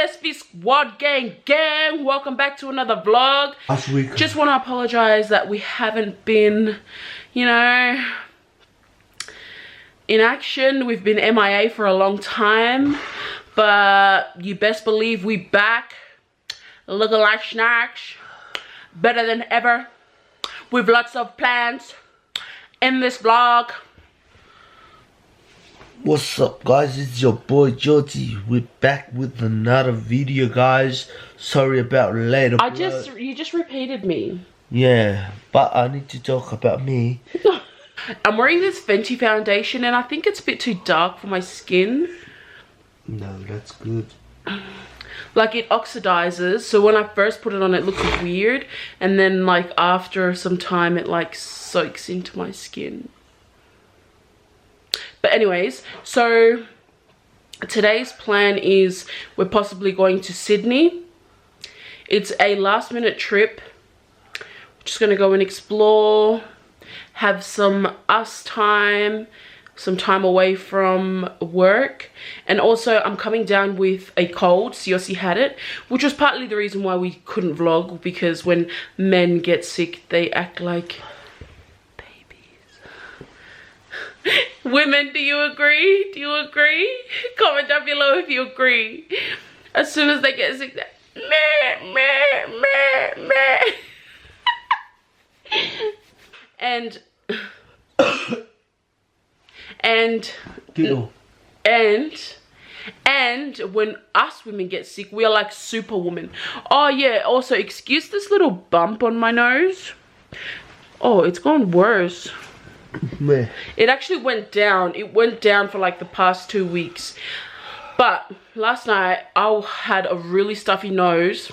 SV Squad gang, welcome back to another vlog. Last week. Just want to apologize that we haven't been, you know, in action. We've been MIA for a long time, but you best believe we back, looking like snacks, better than ever, with lots of plans in this vlog. What's up, guys? It's your boy Georgie. We're back with another video, guys. Sorry about later. You just repeated me. Yeah, but I need to talk about me. I'm wearing this Fenty foundation and I think it's a bit too dark for my skin. No, that's good. Like, it oxidizes, so when I first put it on it looks weird, and then like after some time it like soaks into my skin. But anyways, so today's plan is we're possibly going to Sydney. It's a last minute trip. We're just gonna go and explore, have some us time, some time away from work. And also I'm coming down with a cold. Siaosi had it, which was partly the reason why we couldn't vlog, because when men get sick they act like women. Do you agree? Do you agree? Comment down below if you agree. As soon as they get sick, meh, meh, meh, meh. And when us women get sick, we are like superwoman. Oh yeah, also excuse this little bump on my nose. Oh, it's gone worse. Meh. It actually went down. It went down for like the past 2 weeks. But last night I had a really stuffy nose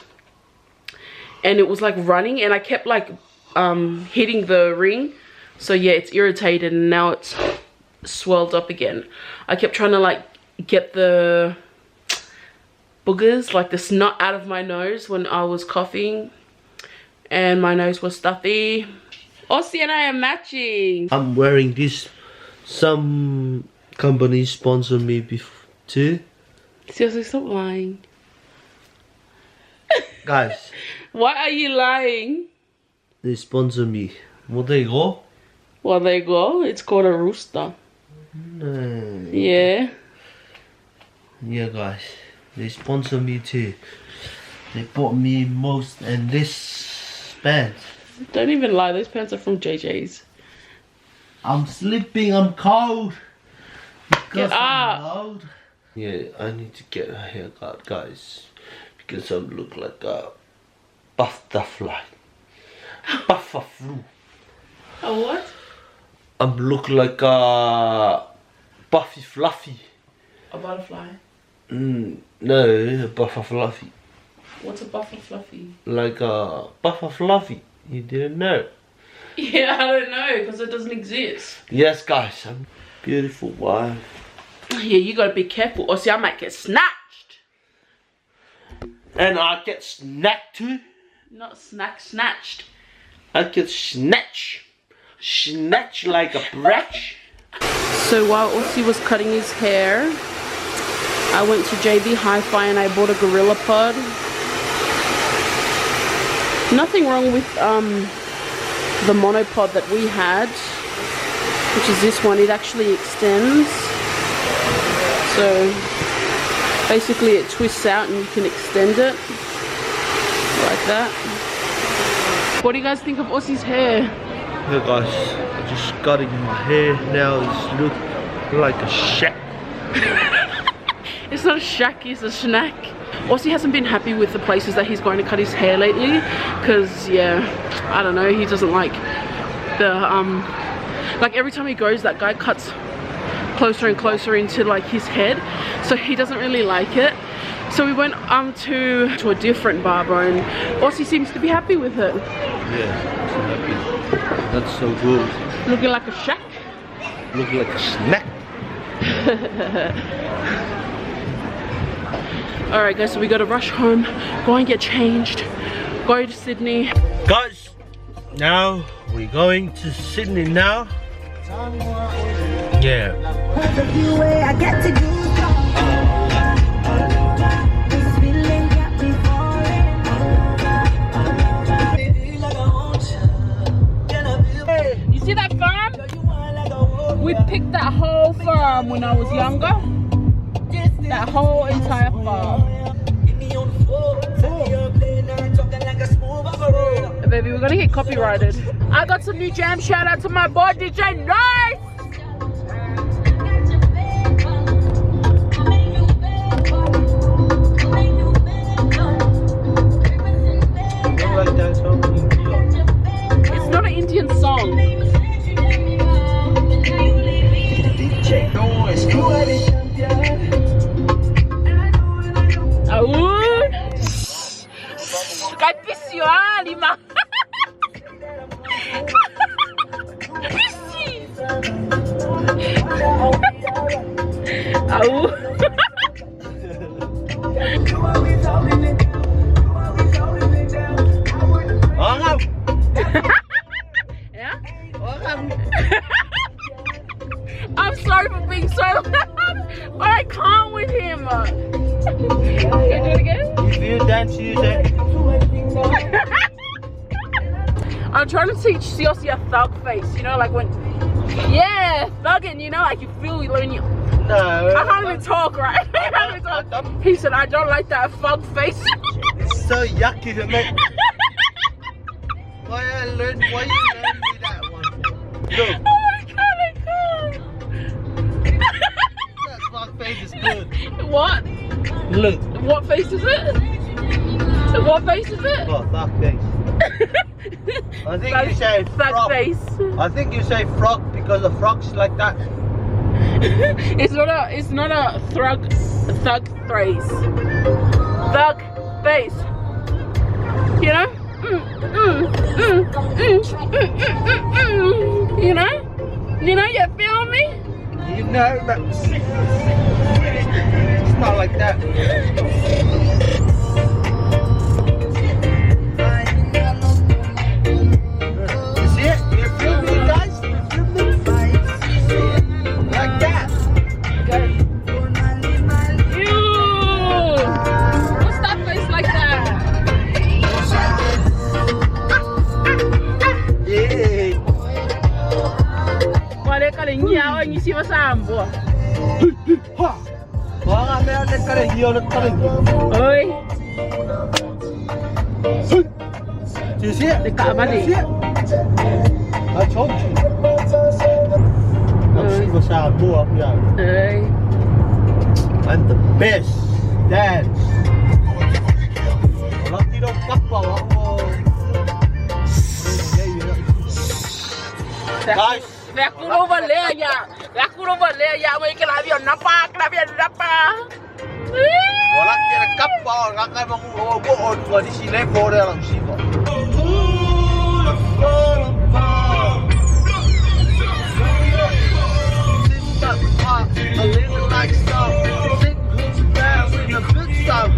and it was like running, and I kept like hitting the ring. So yeah, it's irritated and now it's swelled up again. I kept trying to like get the boogers, like the snot, out of my nose when I was coughing, and my nose was stuffy. Aussie and I are matching. I'm wearing this. Some companies sponsor me too. Seriously, stop lying. Guys. Why are you lying? They sponsor me. What they go? Well, there you go. It's called a rooster. No. Yeah. Yeah, guys. They sponsor me too. They bought me most and this pants. Don't even lie, those pants are from JJ's. I'm sleeping, I'm cold. Get up. I'm old. Yeah, I need to get a haircut, guys. Because I look like a butterfly. Butterfly. A what? I look like a Buffy Fluffy. A butterfly. No, a Buffer Fluffy. What's a buffer fluffy? Like a Buffer Fluffy. You didn't know? Yeah, I don't know, because it doesn't exist. Yes, guys, I'm beautiful wife. Yeah, you gotta be careful, or see, I might get snatched. And I get snacked too. Not snatched. I get snatch like a bratch. So while Aussie was cutting his hair, I went to JB Hi-Fi and I bought a Gorilla Pod. Nothing wrong with the monopod that we had, which is this one. It actually extends. So basically it twists out and you can extend it like that. What do you guys think of Aussie's hair? Yeah, guys, I'm just cutting my hair now. It's look like a shack. It's not a shack, it's a snack. Aussie hasn't been happy with the places that he's going to cut his hair lately, because yeah, I don't know, he doesn't like the like every time he goes, that guy cuts closer and closer into like his head, so he doesn't really like it. So we went to a different barber and Aussie seems to be happy with it. Yeah, I'm happy. That's so good. Looking like a shack. Looking like a snack. Alright guys, so we gotta rush home, go and get changed, go to Sydney. Guys, now we're going to Sydney now. Yeah. I get to do picked that whole farm when I was younger. That whole entire farm. Baby, we're gonna get copyrighted. I got some new jam. Shout out to my boy DJ Nice. It's not an Indian song. Kay pisyo lima. Pisi. Au. Yeah? I'm sorry for being so loud, but I can't with him. Can you do it again? If you dance, you dance. I'm trying to teach Siaosi a thug face, you know, like when, yeah, thugging, you know, like you feel when you, No. I can't even talk, right? I can't even talk. He said, I don't like that thug face. It's so yucky to make. Why you learn me that one for? Look. Oh my god, I can't. That fuck face is good. What? Look. What face is it? What face is it? Oh, fuck face. I think you say thug frog. face. I think you say frog because the frog's like that. It's not a thug face. Thug face. You know? You know? You know, you feel me? You know, but it's not like that. You see it? You feel me, guys? You feel me? Like that. Ew! What's that face like that? Yeah. Wale kalingiao ang isi masambo. Mga meron na karengyo na karengyo. Oi, You see it? dekat balik. See it? I told you. Ang masambo ako yan. Oi. I'm the best dance. Walang tinong-kapwa ako. Guys, Vacuno Valeria, may kalabi yung napa. walang tinong-kapwa ako. Kakay mong ubuon ko. Di sila yung bore lang siya. A little like snow. Sing who's down with a good stuff.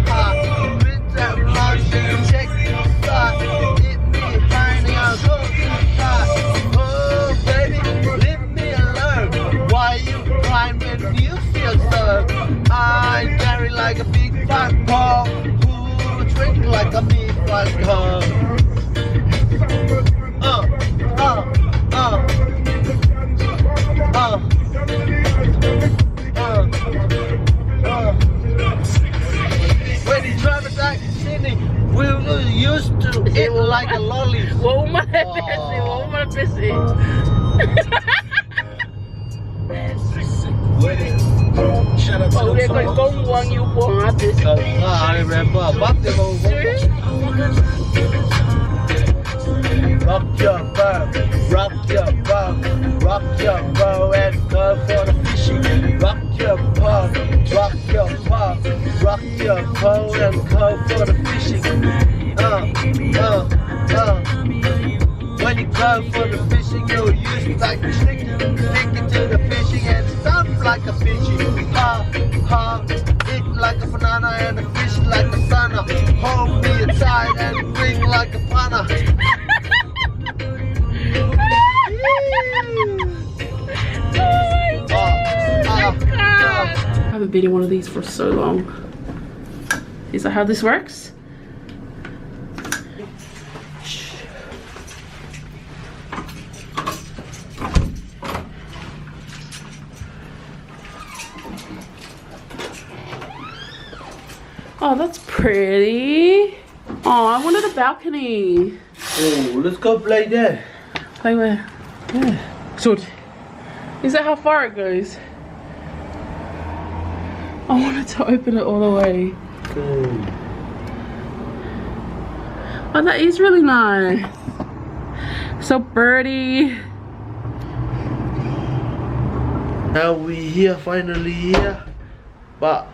With that lunch, check your spot. Hit me behind and I'll go to the top. Oh, baby, leave me alone. Why you crying when you feel so? I carry like a big fat ball. Who drink like a big fat car. When you drive it back to Sydney, we were used to it like a lolly. Wow, busy. Oh, they're going to go on you for this. I remember. Rock your boat, rock your boat, rock your boat and go for the fishing. Rock your boat, rock your boat, rock your boat and go for the fishing. When you go for the fishing, you'll use like a stick it to the fishing and stop like a fishing. Eat like a banana and a fish like a banana. Hold me tight and drink like a pana. I haven't been in one of these for so long. Is that how this works? Oh, that's pretty. Oh, I wanted a balcony. Oh, let's go play there. Play where? Yeah. So, is that how far it goes? I wanted to open it all the way. Okay. Oh, that is really nice. So birdie. Now we here, finally here, but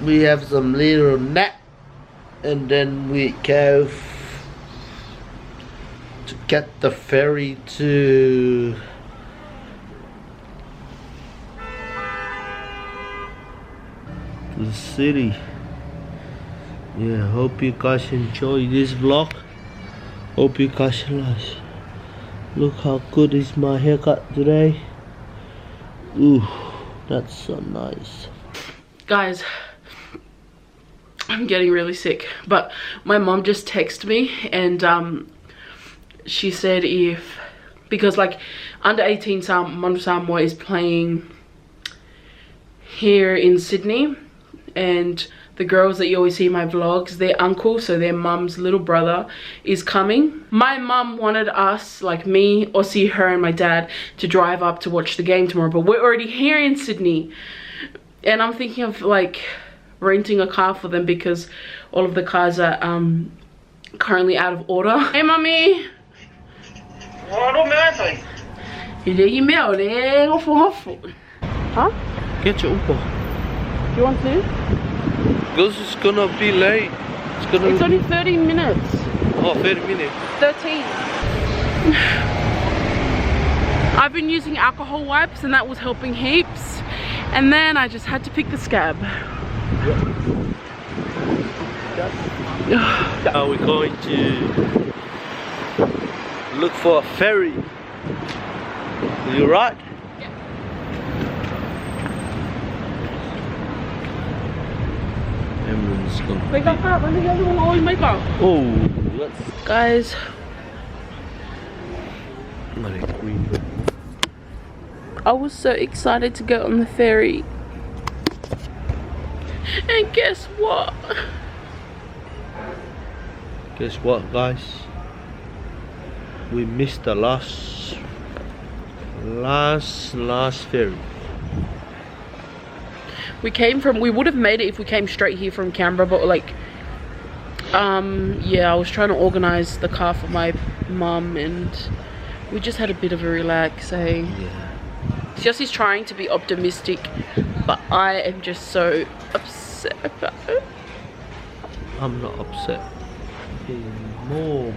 we have some little nap, and then we go to get the ferry to the city. Yeah, hope you guys enjoy this vlog. Hope you guys like. Look how good is my haircut today. Ooh, that's so nice. Guys, I'm getting really sick, but my mom just texted me and she said because like under 18 Manu Samoa is playing here in Sydney, and the girls that you always see in my vlogs, their uncle, so their mum's little brother, is coming. My mum wanted us, like me, Aussie, her and my dad, to drive up to watch the game tomorrow, but we're already here in Sydney. And I'm thinking of like renting a car for them because all of the cars are currently out of order. Hey, mummy! Huh? Get your Uber. You want to? Because it's gonna be late. It's only 30 minutes. Oh, 30 minutes. 13. I've been using alcohol wipes and that was helping heaps. And then I just had to pick the scab. Now we're going to look for a ferry. You right? Yeah. Everyone's gonna Oh, let's guys, I was so excited to go on the ferry. And guess what? Guess what, guys? We missed the last ferry. We would have made it if we came straight here from Canberra, but like yeah, I was trying to organize the car for my mum and we just had a bit of a relax, eh? Yeah. Siaosi's trying to be optimistic, but I am just so upset about it. I'm not upset. More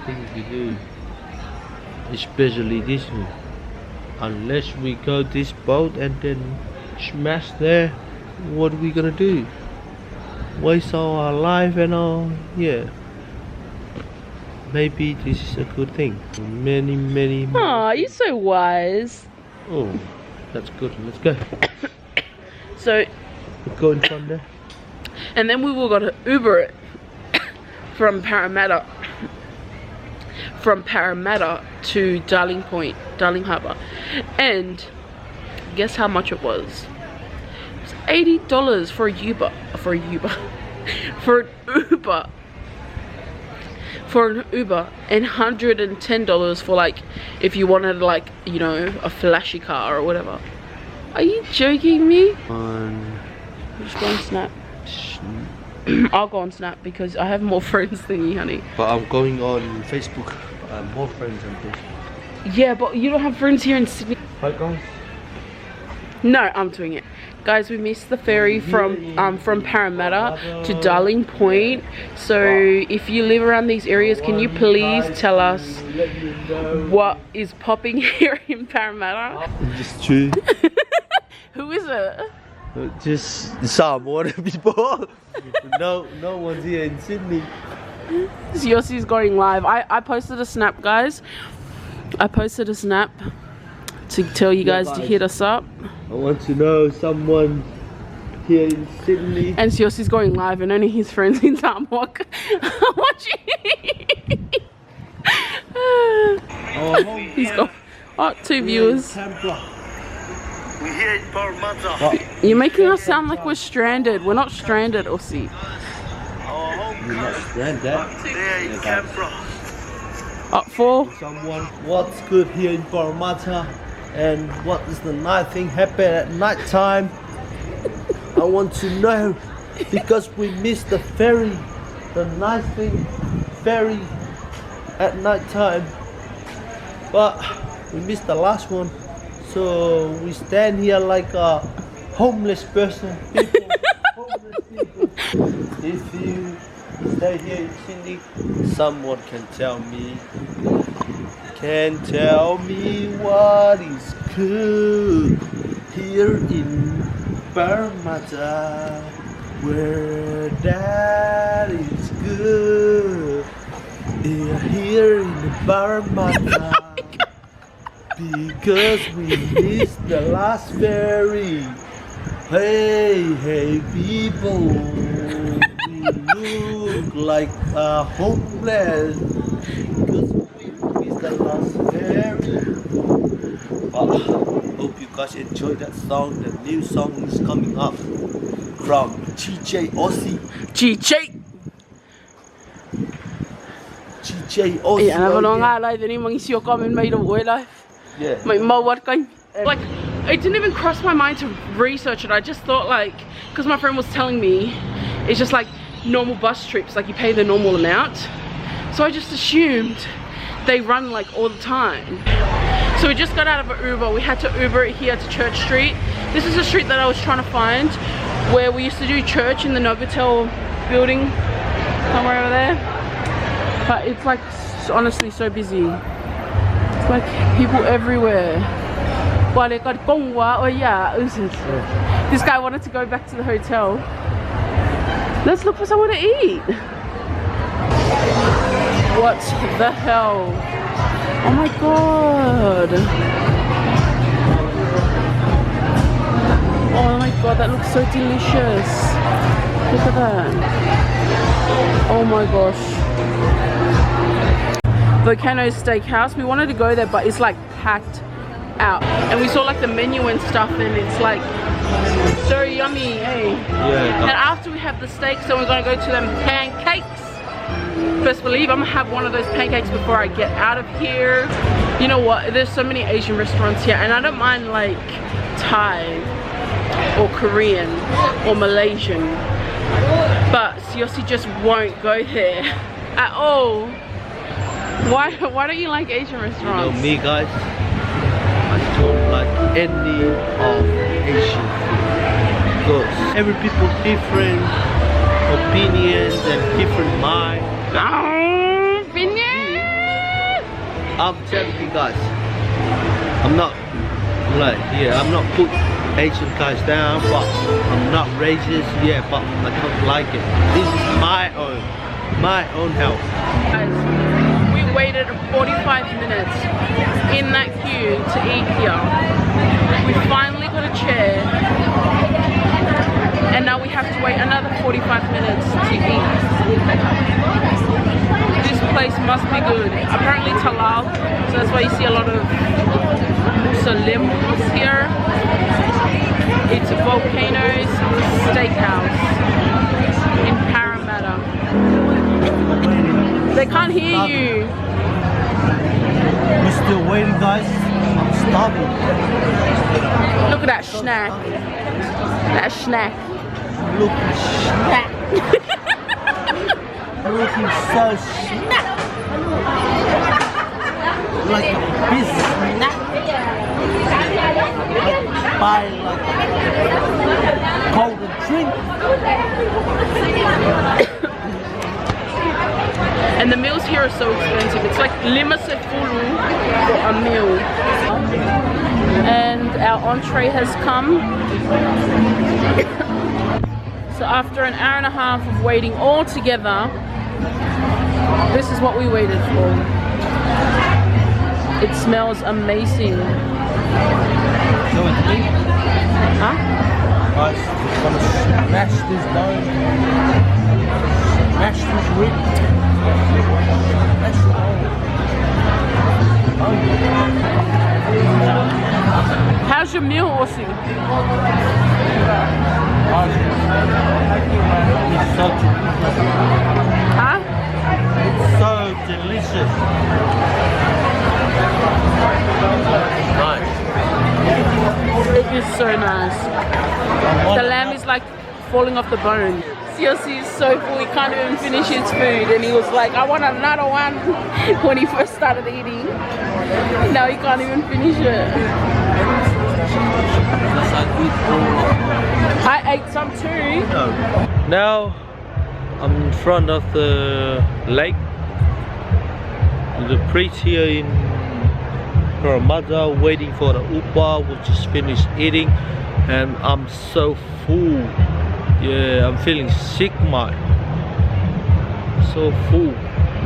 things to do, especially this one. Unless we go this boat and then smash there, what are we gonna do? Waste all our life and all. Yeah, maybe this is a good thing. Many more. Aw, you're so wise. Oh, that's good. Let's go. So We're going from there. and then we will go to Uber it from Parramatta to Darling Harbour, and guess how much it was? It was $80 for an Uber and $110 for like if you wanted like, you know, a flashy car or whatever. Are you joking me? Just go on Snap. I'll go on Snap because I have more friends than you, honey. But I'm going on Facebook. I have more friends on Facebook. Yeah, but you don't have friends here in Sydney. Hi guys. No, I'm doing it. Guys, we missed the ferry from Parramatta to Darling Point. So if you live around these areas, can you please tell us what is popping here in Parramatta? Just true. Who is it? Just Samoan people. No one's here in Sydney. Siaosi's going live. I posted a snap, guys. I posted a snap to tell you guys to hit us up. I want to know someone here in Sydney. And Siaosi's going live and only his friends in Samoa are watching. He's got 2 viewers. We're here in Parramatta. You're making us sound like we're stranded. We're not stranded, Aussie. Our home We're not stranded. there in Canberra. Up for? Someone, what's good here in Parramatta? And what is the night thing happen at night time? I want to know because we missed the ferry, the night thing ferry at night time. But we missed the last one, so we stand here like a homeless person. People, homeless people. If you stay here in Sydney, someone can tell me what is good here in Parramatta, where that is good. Here in Parramatta, because we missed the last ferry. Hey people, we look like homeless because we missed the last ferry. Hope you guys enjoyed that song. The new song is coming up from Siaosi. Siaosi. Yeah, I'm not like the name is your comment made of life. Yeah. Like it didn't even cross my mind to research it. I just thought like, because my friend was telling me it's just like normal bus trips, like you pay the normal amount. So I just assumed they run like all the time. So we just got out of an Uber. We had to Uber it here to Church Street. This is a street that I was trying to find where we used to do church in the Novotel building somewhere over there. But it's like honestly so busy. It's like people everywhere. This guy wanted to go back to the hotel. Let's look for somewhere to eat. What the hell? Oh my god. Oh my god, that looks so delicious. Look at that. Oh my gosh. Volcano's Steakhouse. We wanted to go there, but it's like packed out. And we saw like the menu and stuff, and it's like so yummy, hey? Yeah. And after we have the steak, so we're gonna go to them pancakes. Best believe I'm gonna have one of those pancakes before I get out of here. You know what? There's so many Asian restaurants here, and I don't mind like Thai or Korean or Malaysian, but Siaosi just won't go there at all. Why don't you like Asian restaurants? You know me, guys. I don't like any of Asian food because every people different opinions and different mind. I'm telling you guys, I'm not put Asian guys down, but I'm not racist, yeah, but I don't like it. This is my own health. Guys, we waited 45 minutes in that queue to eat here. We finally got a chair, and now we have to wait another 45 minutes to eat. This place must be good. Apparently it's halal, so that's why you see a lot of Muslims here. It's Volcano's Steakhouse in Parramatta. They can't hear you. We're still waiting, guys. I'm starving. Look at that snack. That snack. Looking snack. Looking so snack. Like a business snack. Like buy like cold drink. And the meals here are so expensive. It's like lima sefulu for a meal. And our entree has come. So after an hour and a half of waiting all together, this is what we waited for. It smells amazing. So it's me. Huh? Guys, we're gonna smash this dough. Smash this rib. Smash it all. How's was your meal, Aussie? It's so Huh? so delicious. Nice. It is so nice. The lamb is like falling off the bone. Siaosi is so full, he can't even finish his food, and he was like, I want another one when he first started eating. Now he can't even finish it. I ate some too. Now I'm in front of the lake. The priest here in Parramatta waiting for the Uber. We just finished eating and I'm so full. Yeah, I'm feeling sick, man. So full.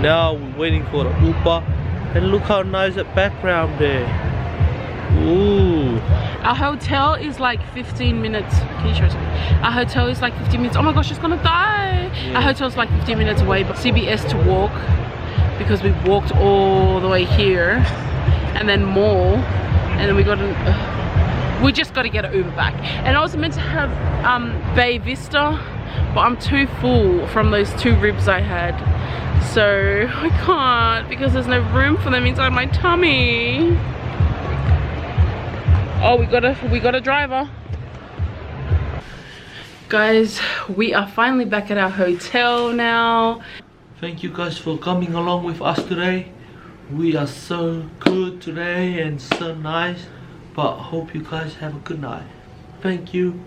Now we're waiting for the Uber, and look how nice that background there. Ooh. Our hotel is like 15 minutes. Can you show us? Our hotel is like 15 minutes. Oh my gosh, it's gonna die. Yeah. Our hotel is like 15 minutes away, but CBS to walk because we walked all the way here and then more, and then we got an. We just got to get an Uber back. And I was meant to have Bay Vista, but I'm too full from those 2 ribs I had. So I can't because there's no room for them inside my tummy. Oh, we got a driver. Guys, we are finally back at our hotel now. Thank you guys for coming along with us today. We are so good today and so nice. But hope you guys have a good night. Thank you.